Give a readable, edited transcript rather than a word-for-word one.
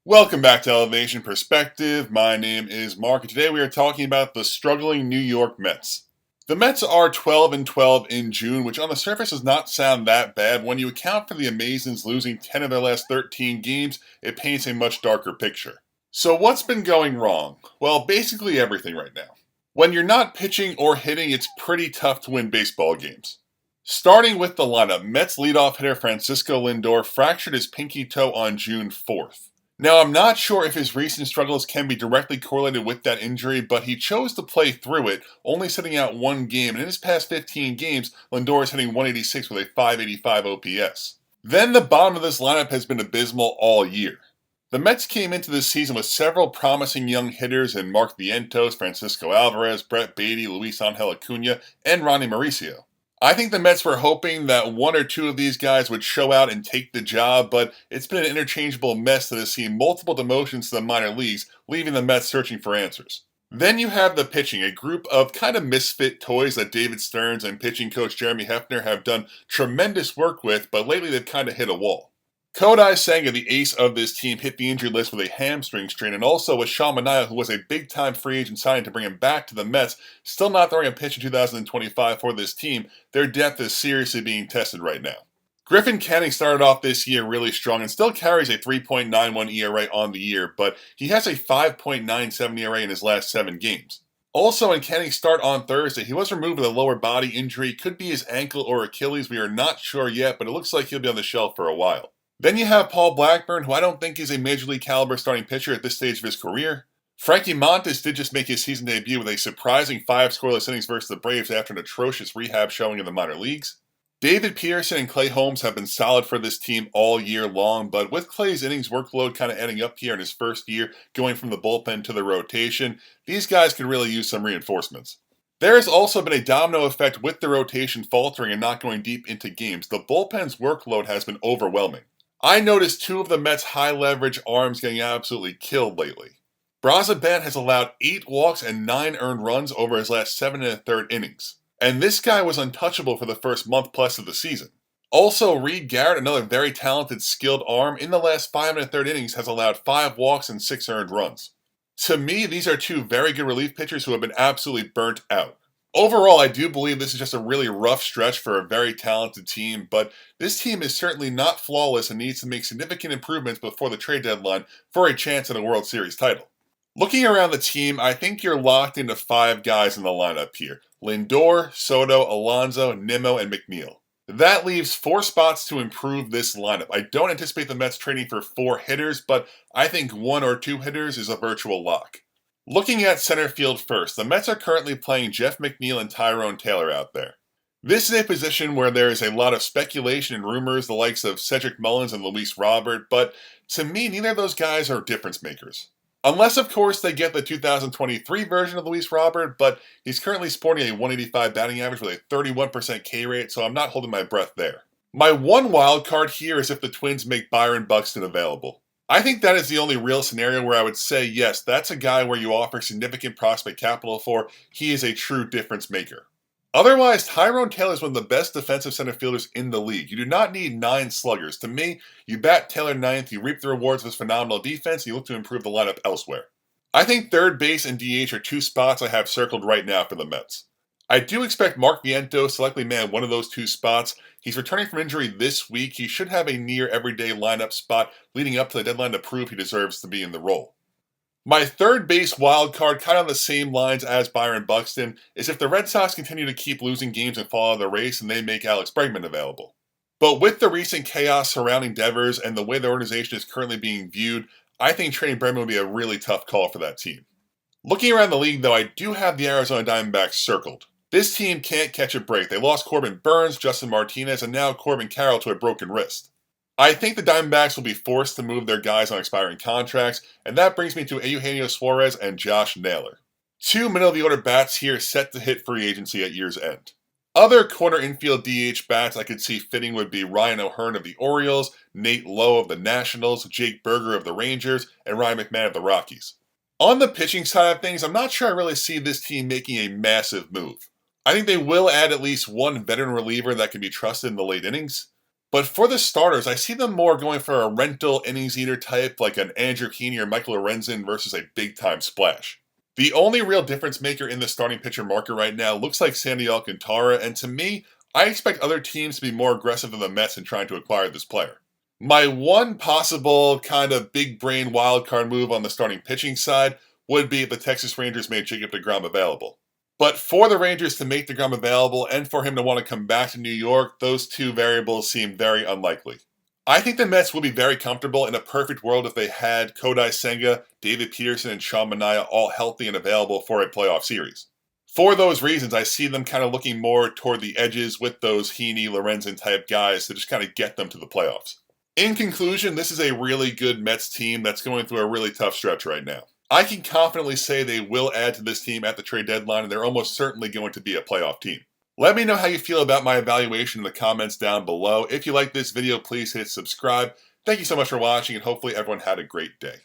Welcome back to Elevation Perspective. My name is Mark, and today we are talking about the struggling New York Mets. The Mets are 12-12 in June, which on the surface does not sound that bad. When you account for the Amazons losing 10 of their last 13 games, it paints a much darker picture. So what's been going wrong? Well, basically everything right now. When you're not pitching or hitting, it's pretty tough to win baseball games. Starting with the lineup, Mets leadoff hitter Francisco Lindor fractured his pinky toe on June 4th. Now, I'm not sure if his recent struggles can be directly correlated with that injury, but he chose to play through it, only sitting out one game, and in his past 15 games, Lindor is hitting 186 with a 585 OPS. Then the bottom of this lineup has been abysmal all year. The Mets came into this season with several promising young hitters in Mark Vientos, Francisco Alvarez, Brett Baty, Luis Angel Acuna, and Ronnie Mauricio. I think the Mets were hoping that one or two of these guys would show out and take the job, but it's been an interchangeable mess that has seen multiple demotions to the minor leagues, leaving the Mets searching for answers. Then you have the pitching, a group of kind of misfit toys that David Stearns and pitching coach Jeremy Hefner have done tremendous work with, but lately they've kind of hit a wall. Kodai Senga, the ace of this team, hit the injury list with a hamstring strain, and also with Sean Manaea, who was a big-time free agent signing to bring him back to the Mets, still not throwing a pitch in 2025 for this team. Their depth is seriously being tested right now. Griffin Canning started off this year really strong and still carries a 3.91 ERA on the year, but he has a 5.97 ERA in his last 7 games. Also, in Canning's start on Thursday, he was removed with a lower body injury. Could be his ankle or Achilles. We are not sure yet, but it looks like he'll be on the shelf for a while. Then you have Paul Blackburn, who I don't think is a major league caliber starting pitcher at this stage of his career. Frankie Montas did just make his season debut with a surprising 5 scoreless innings versus the Braves after an atrocious rehab showing in the minor leagues. David Peterson and Clay Holmes have been solid for this team all year long, but with Clay's innings workload kind of adding up here in his first year, going from the bullpen to the rotation, these guys could really use some reinforcements. There has also been a domino effect with the rotation faltering and not going deep into games. The bullpen's workload has been overwhelming. I noticed 2 of the Mets' high-leverage arms getting absolutely killed lately. Braziban has allowed 8 walks and 9 earned runs over his last 7 1/3 innings. And this guy was untouchable for the first month plus of the season. Also, Reed Garrett, another very talented, skilled arm, in the last 5 1/3 innings has allowed 5 walks and 6 earned runs. To me, these are 2 very good relief pitchers who have been absolutely burnt out. Overall, I do believe this is just a really rough stretch for a very talented team, but this team is certainly not flawless and needs to make significant improvements before the trade deadline for a chance at a World Series title. Looking around the team, I think you're locked into 5 guys in the lineup here: Lindor, Soto, Alonso, Nimmo, and McNeil. That leaves 4 spots to improve this lineup. I don't anticipate the Mets trading for 4 hitters, but I think 1 or 2 hitters is a virtual lock. Looking at center field first, the Mets are currently playing Jeff McNeil and Tyrone Taylor out there. This is a position where there is a lot of speculation and rumors, the likes of Cedric Mullins and Luis Robert, but to me, neither of those guys are difference makers. Unless, of course, they get the 2023 version of Luis Robert, but he's currently sporting a 185 batting average with a 31% K rate, so I'm not holding my breath there. My one wild card here is if the Twins make Byron Buxton available. I think that is the only real scenario where I would say, yes, that's a guy where you offer significant prospect capital for. He is a true difference maker. Otherwise, Tyrone Taylor is one of the best defensive center fielders in the league. You do not need 9 sluggers. To me, you bat Taylor ninth, you reap the rewards of his phenomenal defense, and you look to improve the lineup elsewhere. I think third base and DH are 2 spots I have circled right now for the Mets. I do expect Mark Vientos to likely man one of those 2 spots. He's returning from injury this week. He should have a near everyday lineup spot leading up to the deadline to prove he deserves to be in the role. My third base wild card, kind of on the same lines as Byron Buxton, is if the Red Sox continue to keep losing games and fall out of the race and they make Alex Bregman available. But with the recent chaos surrounding Devers and the way the organization is currently being viewed, I think trading Bregman would be a really tough call for that team. Looking around the league, though, I do have the Arizona Diamondbacks circled. This team can't catch a break. They lost Corbin Burns, Justin Martinez, and now Corbin Carroll to a broken wrist. I think the Diamondbacks will be forced to move their guys on expiring contracts, and that brings me to Eugenio Suarez and Josh Naylor. 2 middle-of-the-order bats here set to hit free agency at year's end. Other corner infield DH bats I could see fitting would be Ryan O'Hearn of the Orioles, Nate Lowe of the Nationals, Jake Berger of the Rangers, and Ryan McMahon of the Rockies. On the pitching side of things, I'm not sure I really see this team making a massive move. I think they will add at least one veteran reliever that can be trusted in the late innings. But for the starters, I see them more going for a rental innings eater type like an Andrew Heaney or Michael Lorenzen versus a big-time splash. The only real difference maker in the starting pitcher market right now looks like Sandy Alcantara, and to me, I expect other teams to be more aggressive than the Mets in trying to acquire this player. My one possible kind of big brain wildcard move on the starting pitching side would be if the Texas Rangers made Jacob deGrom available. But for the Rangers to make deGrom available and for him to want to come back to New York, those two variables seem very unlikely. I think the Mets would be very comfortable in a perfect world if they had Kodai Senga, David Peterson, and Sean Manaea all healthy and available for a playoff series. For those reasons, I see them kind of looking more toward the edges with those Heaney, Lorenzen type guys to just kind of get them to the playoffs. In conclusion, this is a really good Mets team that's going through a really tough stretch right now. I can confidently say they will add to this team at the trade deadline, and they're almost certainly going to be a playoff team. Let me know how you feel about my evaluation in the comments down below. If you like this video, please hit subscribe. Thank you so much for watching, and hopefully everyone had a great day.